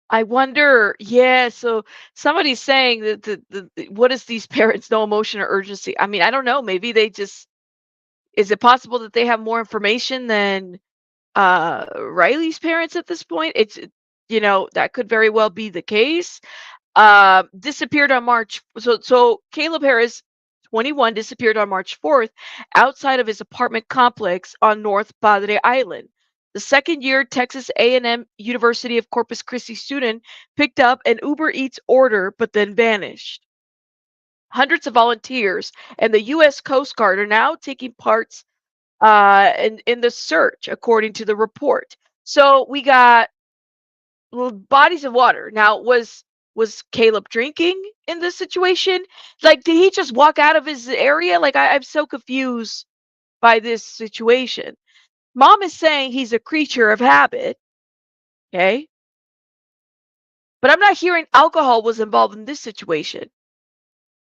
I wonder, yeah, so somebody's saying that what is these parents, no emotion or urgency? I mean, I don't know. Maybe is it possible that they have more information than Riley's parents at this point? That could very well be the case. Disappeared on March. So Caleb Harris, 21, disappeared on March 4th outside of his apartment complex on North Padre Island. The second-year Texas A&M University of Corpus Christi student picked up an Uber Eats order but then vanished. hundreds of volunteers and the U.S. Coast Guard are now taking parts in the search, according to the report. So we got bodies of water. Now, was Caleb drinking in this situation? Like, did he just walk out of his area? Like, I'm so confused by this situation. Mom is saying he's a creature of habit. Okay. But I'm not hearing alcohol was involved in this situation.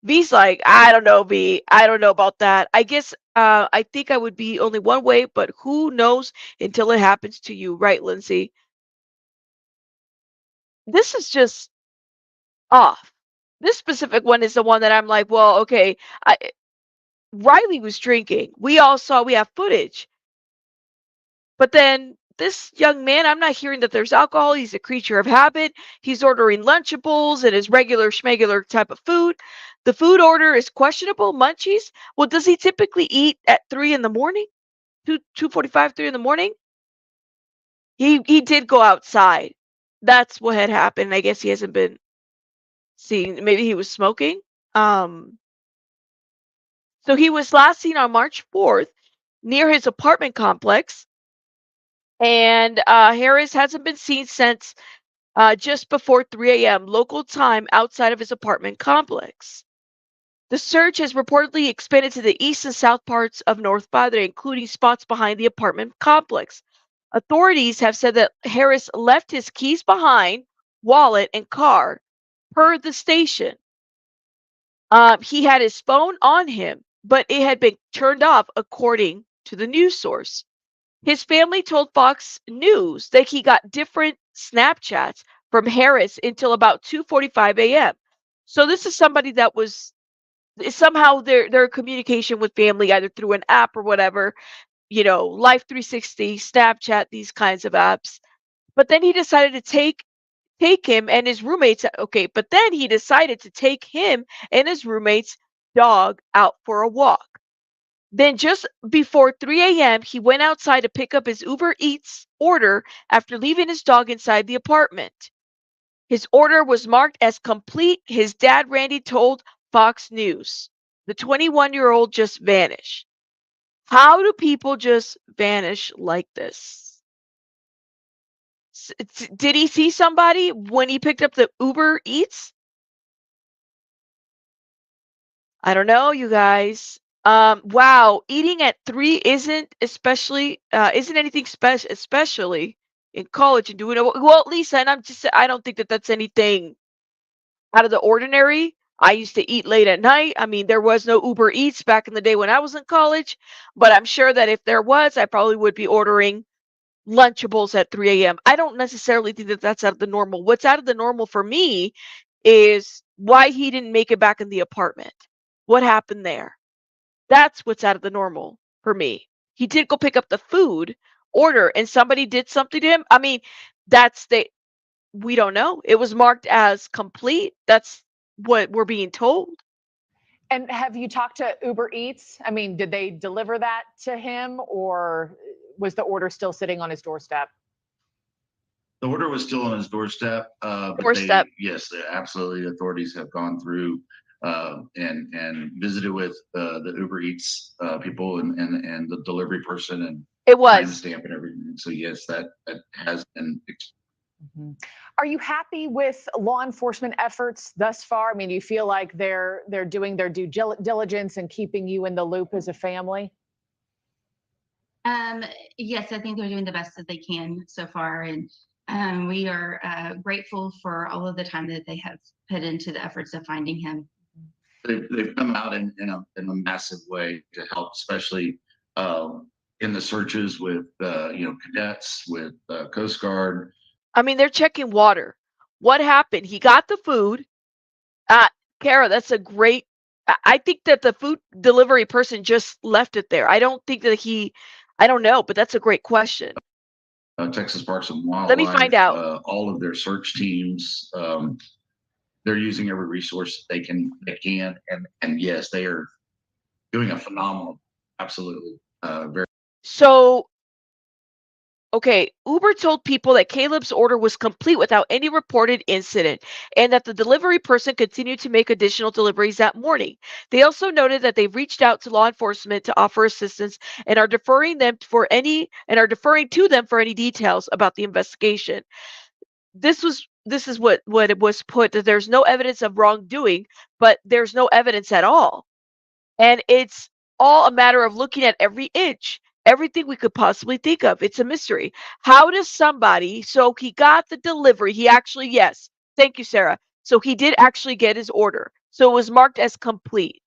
V's like, I don't know, V. I don't know about that. I guess I think I would be only one way, but who knows until it happens to you, right, Lindsay? This is just off. This specific one is the one that I'm like, well, okay. Riley was drinking. We all saw, we have footage. But then this young man, I'm not hearing that there's alcohol. He's a creature of habit. He's ordering Lunchables and his regular schmegular type of food. The food order is questionable. Munchies. Well, does he typically eat at 3 in the morning? 2:45, 3 in the morning? He did go outside. That's what had happened. I guess he hasn't been seen. Maybe he was smoking. So he was last seen on March 4th near his apartment complex. And Harris hasn't been seen since just before 3 a.m. local time outside of his apartment complex. The search has reportedly expanded to the east and south parts of North Padre, including spots behind the apartment complex. Authorities have said that Harris left his keys behind, wallet, and car, per the station. He had his phone on him, but it had been turned off, according to the news source. His family told Fox News that he got different Snapchats from Harris until about 2:45 a.m. So this is somebody that was somehow their communication with family either through an app or whatever, Life 360, Snapchat, these kinds of apps. But then he decided to take him and his roommates. Okay, but then he decided to take him and his roommate's dog out for a walk. Then just before 3 a.m., he went outside to pick up his Uber Eats order after leaving his dog inside the apartment. His order was marked as complete. His dad, Randy, told Fox News. The 21-year-old just vanished. How do people just vanish like this? Did he see somebody when he picked up the Uber Eats? I don't know, you guys. Wow, eating at 3 isn't anything special, especially in college and doing it. Well, Lisa, and I don't think that that's anything out of the ordinary. I used to eat late at night. I mean, there was no Uber Eats back in the day when I was in college, but I'm sure that if there was, I probably would be ordering Lunchables at 3 a.m. I don't necessarily think that that's out of the normal. What's out of the normal for me is why he didn't make it back in the apartment. What happened there? That's what's out of the normal for me. He did go pick up the food order and somebody did something to him. I mean, we don't know. It was marked as complete. That's what we're being told. And have you talked to Uber Eats? I mean, did they deliver that to him or was the order still sitting on his doorstep? The order was still on his doorstep. Yes, absolutely. Authorities have gone through and visited with the Uber Eats people and the delivery person and it was stamp and everything. So yes, that has been. Mm-hmm. Are you happy with law enforcement efforts thus far? I mean, do you feel like they're doing their due diligence and keeping you in the loop as a family? Yes, I think they're doing the best that they can so far, and we are grateful for all of the time that they have put into the efforts of finding him. They've come out in a massive way to help, especially in the searches with cadets, with Coast Guard. I mean, they're checking water. What happened? He got the food. Kara, that's a great. I think that the food delivery person just left it there. I don't think that I don't know, but that's a great question. Texas Parks and Wildlife. Let me find out. All of their search teams, they're using every resource they can, and yes, they are doing a phenomenal, absolutely, very. So Okay, Uber told people that Caleb's order was complete without any reported incident and that the delivery person continued to make additional deliveries that morning. They also noted that they've reached out to law enforcement to offer assistance and are deferring to them for any details about the investigation. This is what it was put, that there's no evidence of wrongdoing, but there's no evidence at all. And it's all a matter of looking at every inch, everything we could possibly think of. It's a mystery. How does somebody, so he got the delivery, he actually, yes, thank you, Sarah. So he did actually get his order. So it was marked as complete.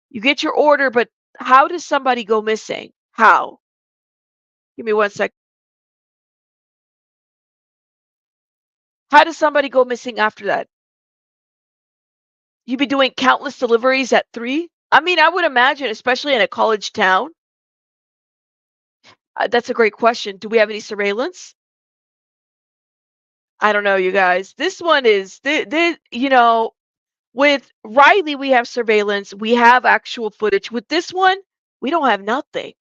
You get your order, but how does somebody go missing? How? Give me 1 sec. How does somebody go missing after that? You'd be doing countless deliveries at 3? I mean, I would imagine, especially in a college town. That's a great question. Do we have any surveillance? I don't know, you guys. This one is, with Riley, we have surveillance. We have actual footage. With this one, we don't have nothing.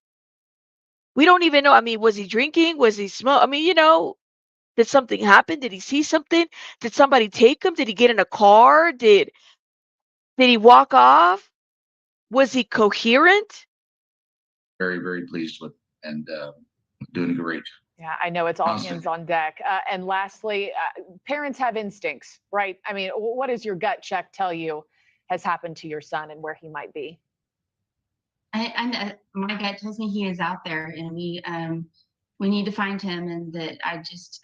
We don't even know. I mean, was he drinking? Was he smoking? I mean, did something happen? Did he see something? Did somebody take him? Did he get in a car? Did he walk off? Was he coherent? Very, very pleased with and doing great. Yeah, I know it's all Awesome. hands on deck. And lastly, parents have instincts, right? I mean, what does your gut check tell you has happened to your son and where he might be? I know my gut tells me he is out there, and we need to find him, and that I just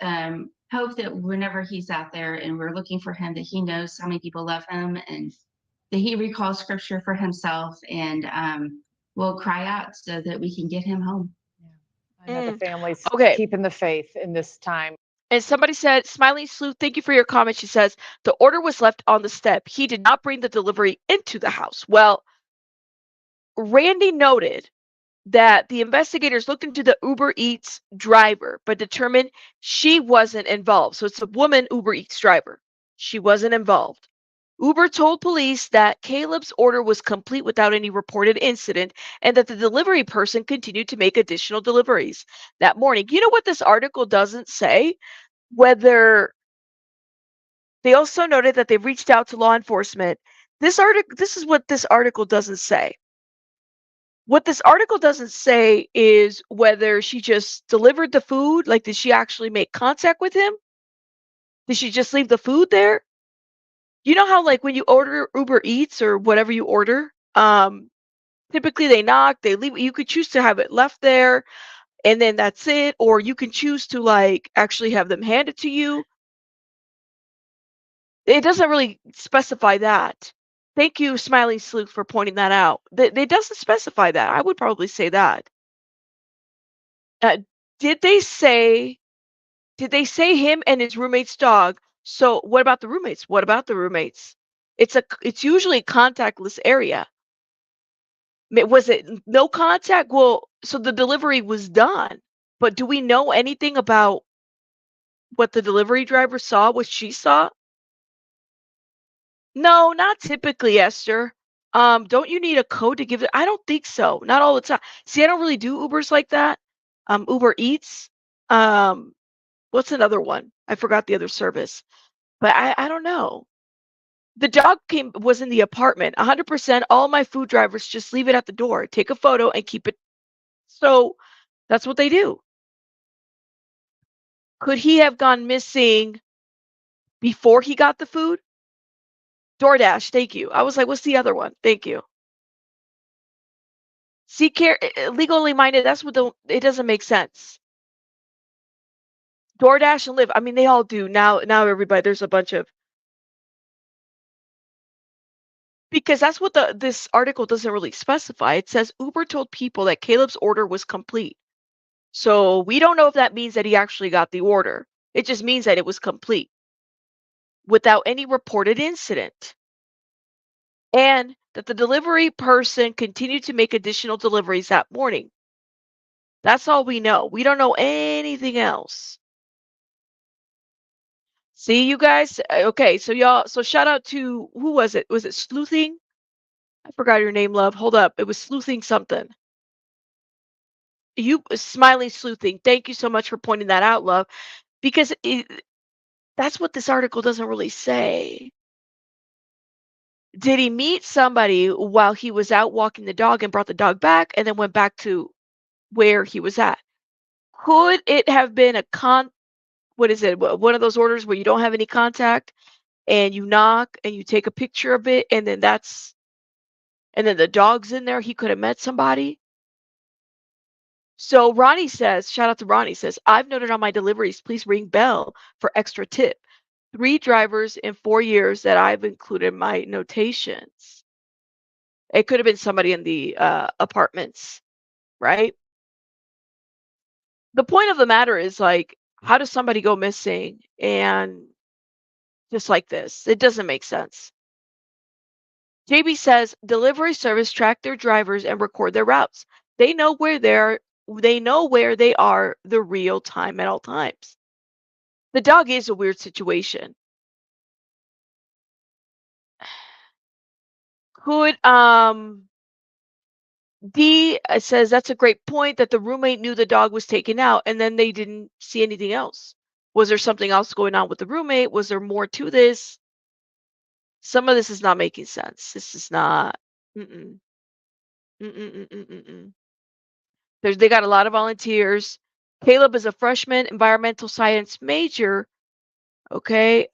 hope that whenever he's out there and we're looking for him, that he knows how many people love him, and that he recalls scripture for himself, and will cry out so that we can get him home. I know the family's Okay. keeping the faith in this time. And somebody said, Smiling Sleuth, thank you for your comment. She says, the order was left on the step. He did not bring the delivery into the house. Well, Randy noted that the investigators looked into the Uber Eats driver, but determined she wasn't involved. So it's a woman Uber Eats driver. She wasn't involved. Uber told police that Caleb's order was complete without any reported incident and that the delivery person continued to make additional deliveries that morning. You know what this article doesn't say? Whether they also noted that they've reached out to law enforcement. This is what this article doesn't say. What this article doesn't say is whether she just delivered the food, like did she actually make contact with him? Did she just leave the food there? You know how like when you order Uber Eats or whatever you order, typically they knock, they leave. You could choose to have it left there and then that's it, or you can choose to like actually have them hand it to you. It doesn't really specify that. Thank you, Smiling Sleuth, for pointing that out. It doesn't specify that. I would probably say that. Did they say him and his roommate's dog? So what about the roommates? What about the roommates? It's usually a contactless area. Was it no contact? Well, so the delivery was done. But do we know anything about what the delivery driver saw, what she saw? No, not typically, Esther. Don't you need a code to give it? I don't think so. Not all the time. See, I don't really do Ubers like that. Uber Eats. What's another one? I forgot the other service. But I don't know. The dog was in the apartment. 100% all my food drivers just leave it at the door, take a photo and keep it. So that's what they do. Could he have gone missing before he got the food? DoorDash, thank you. I was like, what's the other one? Thank you. See, legally minded, that's what it doesn't make sense. DoorDash and Lyft, I mean, they all do. Now everybody, there's a bunch of, because that's what this article doesn't really specify. It says Uber told people that Caleb's order was complete. So we don't know if that means that he actually got the order. It just means that it was complete without any reported incident. And that the delivery person continued to make additional deliveries that morning. That's all we know. We don't know anything else. See, you guys? Okay, so y'all, so shout out to, who was it? Was it Sleuthing? I forgot your name, love. Hold up. It was Sleuthing something. You smiling sleuthing. Thank you so much for pointing that out, love, because that's what this article doesn't really say. Did he meet somebody while he was out walking the dog and brought the dog back and then went back to where he was at? Could it have been what is it? One of those orders where you don't have any contact and you knock and you take a picture of it and then the dog's in there. He could have met somebody. So Ronnie says, shout out to Ronnie, says, I've noted on my deliveries, please ring bell for extra tip. 3 drivers in 4 years that I've included in my notations. It could have been somebody in the apartments, right? The point of the matter is, like, how does somebody go missing and just like this? It doesn't make sense. JB says delivery service track their drivers and record their routes. They know where they are the real time at all times. The dog is a weird situation. Could D says that's a great point that the roommate knew the dog was taken out and then they didn't see anything else. Was there something else going on with the roommate? Was there more to this? Some of this is not making sense. This is not. Mm-mm. Mm-mm-mm-mm-mm. They got a lot of volunteers. Caleb is a freshman environmental science major. Okay.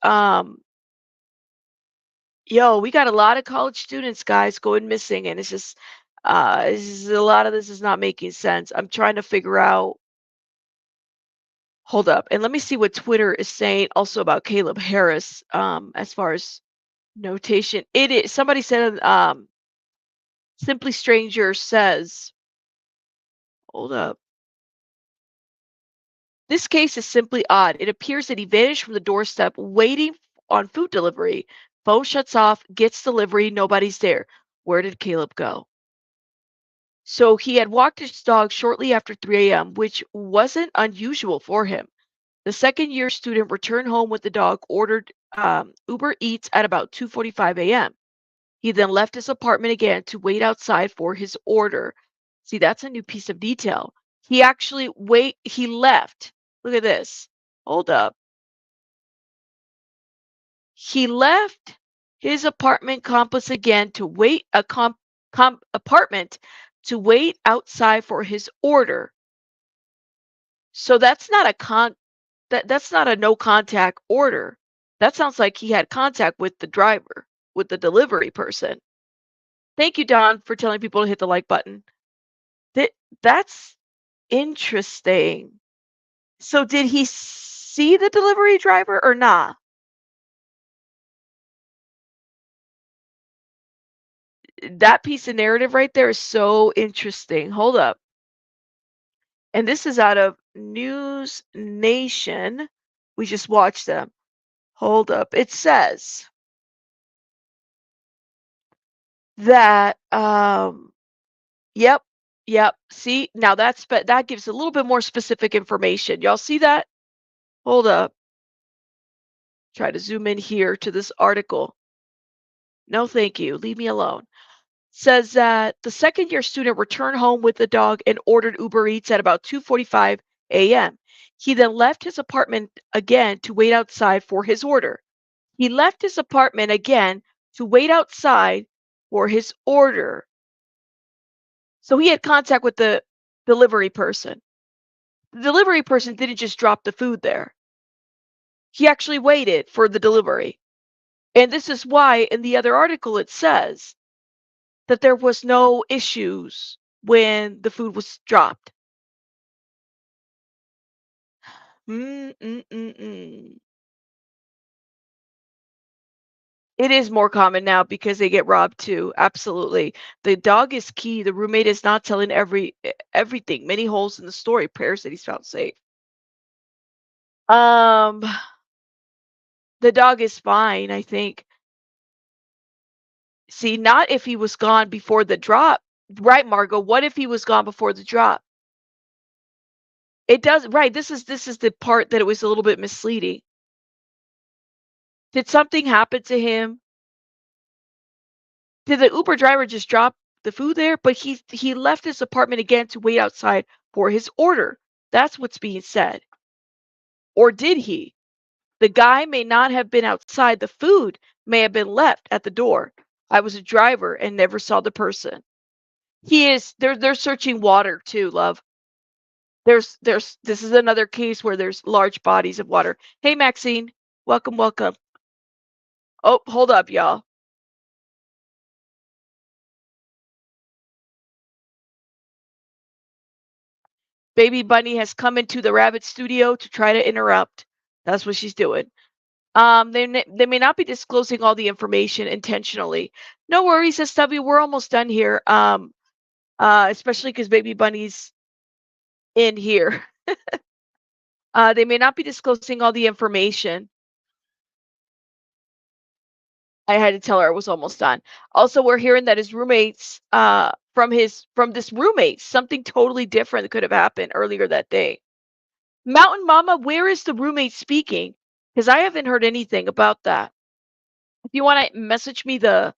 Yo, we got a lot of college students, guys, going missing, and it's just a lot of this is not making sense. I'm trying to figure out. Hold up, and let me see what Twitter is saying also about Caleb Harris. As far as notation, it is somebody said. Simply Stranger says, hold up. This case is simply odd. It appears that he vanished from the doorstep waiting on food delivery. Phone shuts off, gets delivery, nobody's there. Where did Caleb go? So he had walked his dog shortly after 3 a.m., which wasn't unusual for him. The second-year student returned home with the dog, ordered Uber Eats at about 2:45 a.m. He then left his apartment again to wait outside for his order. See, that's a new piece of detail. He left. Look at this. Hold up. He left his apartment complex again to wait apartment to wait outside for his order. So that's not that's not a no contact order. That sounds like he had contact with the driver, with the delivery person. Thank you, Don, for telling people to hit the like button. That's interesting. So did he see the delivery driver or not? That piece of narrative right there is so interesting. Hold up. And this is out of News Nation. We just watched them. Hold up. It says that yep. See, now that gives a little bit more specific information. Y'all see that? Hold up. Try to zoom in here to this article. No, thank you. Leave me alone. Says that the second-year student returned home with the dog and ordered Uber Eats at about 2:45 a.m. He then left his apartment again to wait outside for his order. He left his apartment again to wait outside for his order. So he had contact with the delivery person. The delivery person didn't just drop the food there. He actually waited for the delivery. And this is why in the other article it says that there was no issues when the food was dropped. Mm-mm-mm-mm. It is more common now because they get robbed too. Absolutely. The dog is key. The roommate is not telling everything. Many holes in the story. Prayers that he's found safe. Um, the dog is fine, I think. See, not if he was gone before the drop. Right, Margot. What if he was gone before the drop? It does right. This is the part that it was a little bit misleading. Did something happen to him? Did the Uber driver just drop the food there? But he left his apartment again to wait outside for his order. That's what's being said. Or did he? The guy may not have been outside. The food may have been left at the door. I was a driver and never saw the person. He is. They're searching water too, love. This is another case where there's large bodies of water. Hey, Maxine, welcome, welcome. Oh, hold up, y'all. Baby Bunny has come into the rabbit studio to try to interrupt. That's what she's doing. They may not be disclosing all the information intentionally. No worries, SW. We're almost done here. Especially because Baby Bunny's in here. They may not be disclosing all the information. I had to tell her I was almost done. Also, we're hearing that his roommates, from this roommate, something totally different could have happened earlier that day. Mountain Mama, where is the roommate speaking? Because I haven't heard anything about that. If you want to message me the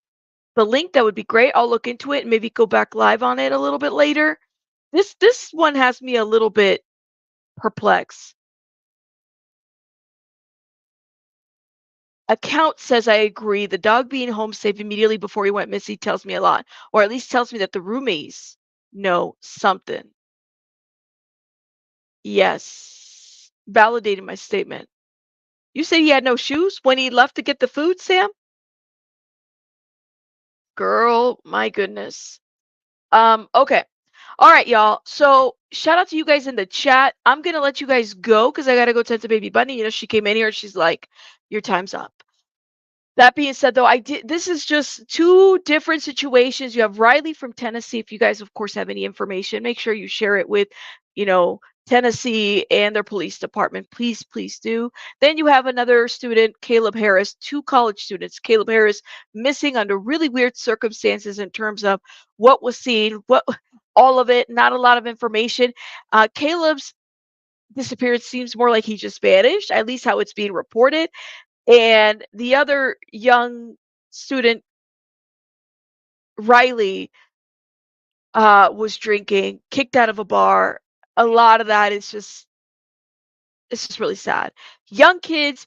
link, that would be great. I'll look into it and maybe go back live on it a little bit later. This one has me a little bit perplexed. Account says I agree. The dog being home safe immediately before he went missing tells me a lot, or at least tells me that the roommates know something. Yes, validating my statement. You said he had no shoes when he left to get the food, Sam? Girl, my goodness. Okay. All right, y'all. So shout out to you guys in the chat. I'm gonna let you guys go because I gotta go tend to Baby Bunny. You know, she came in here, she's like, your time's up. That being said, though, this is just two different situations. You have Riley from Tennessee. If you guys, of course, have any information, make sure you share it with, Tennessee and their police department. Please, please do. Then you have another student, Caleb Harris, two college students. Caleb Harris missing under really weird circumstances in terms of what was seen, all of it, not a lot of information. Caleb's disappearance seems more like he just vanished, at least how it's being reported. And the other young student, Riley, was drinking, kicked out of a bar. A lot of that is it's just really sad. Young kids,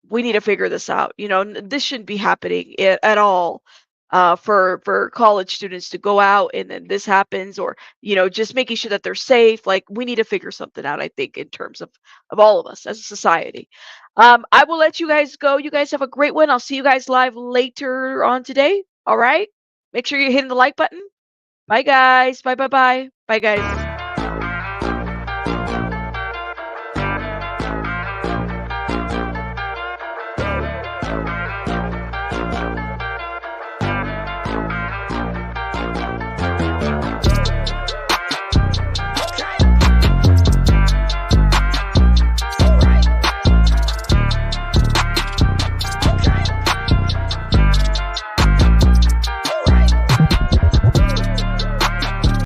we need to figure this out. This shouldn't be happening at all. For college students to go out and then this happens, or just making sure that they're safe. Like, we need to figure something out, I think, in terms of all of us as a society. I will let you guys go. You guys have a great one. I'll see you guys live later on today. All right, make sure you're hitting the like button. Bye guys. Bye guys.